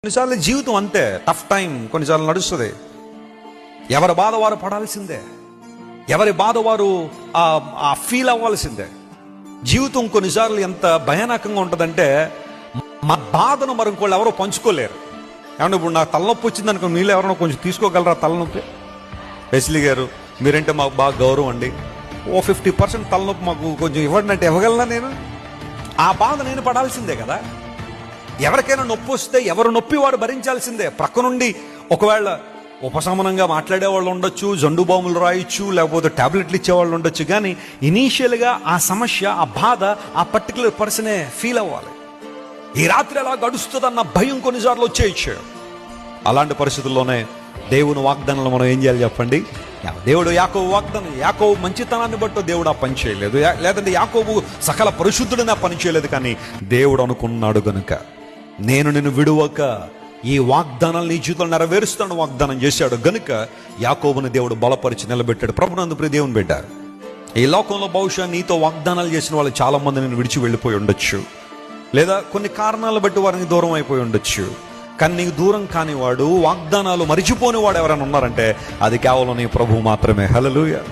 కొన్నిసార్లు జీవితం అంతే, టఫ్ టైం కొన్నిసార్లు నడుస్తుంది. ఎవరి బాధ వారు పడాల్సిందే, ఎవరి బాధ వారు ఫీల్ అవ్వాల్సిందే. జీవితం కొన్నిసార్లు ఎంత భయానకంగా ఉంటుందంటే మా బాధను మరొకళ్ళు ఎవరో పంచుకోలేరు. ఏమన్నా ఇప్పుడు నాకు తలనొప్పి వచ్చింది అనుకో, నీళ్ళు ఎవరైనా కొంచెం తీసుకోగలరా తలనొప్పి? వెస్లీ గారు మీరంటే మాకు బాగా గౌరవం అండి, 50% తలనొప్పి మాకు కొంచెం ఇవ్వండి అంటే ఇవ్వగలనా నేను? ఆ బాధ నేను పడాల్సిందే కదా. ఎవరికైనా నొప్పి వస్తే ఎవరు నొప్పి వాడు భరించాల్సిందే. ప్రక్క నుండి ఒకవేళ ఉపశమనంగా మాట్లాడేవాళ్ళు ఉండొచ్చు, జండు బాములు రాయొచ్చు, లేకపోతే టాబ్లెట్లు ఇచ్చేవాళ్ళు ఉండొచ్చు, కానీ ఇనీషియల్గా ఆ సమస్య, ఆ బాధ ఆ పర్టికులర్ పర్సనే ఫీల్ అవ్వాలి. ఈ రాత్రి ఎలా గడుస్తుందన్న భయం కొన్నిసార్లు వచ్చేయచ్చు. అలాంటి పరిస్థితుల్లోనే దేవుని వాగ్దానాలు మనం ఏం చేయాలి చెప్పండి? దేవుడు యాకోబు వాగ్దానం, యాకోబు మంచితనాన్ని బట్టి దేవుడు ఆ పని చేయలేదు, లేదంటే యాకోబు సకల పరిశుద్ధుడిని ఆ పని చేయలేదు, కానీ దేవుడు అనుకున్నాడు గనుక నేను నిన్ను విడువక ఈ వాగ్దానాలు నీ జీవితంలో నెరవేరుస్తాను వాగ్దానం చేశాడు గనుక యాకోబుని దేవుడు బలపరిచి నిలబెట్టాడు. ప్రభునందు ప్రియ దేవుని బిడ్డ, ఈ లోకంలో బహుశా నీతో వాగ్దానాలు చేసిన వాళ్ళు చాలా మంది నేను విడిచి వెళ్ళిపోయి ఉండొచ్చు, లేదా కొన్ని కారణాలు బట్టి వారిని దూరం అయిపోయి ఉండొచ్చు. కానీ నీకు దూరం కానివాడు, వాగ్దానాలు మరిచిపోని వాడు ఎవరైనా ఉన్నారంటే అది కేవలం నీ ప్రభువు మాత్రమే. హల్లెలూయా.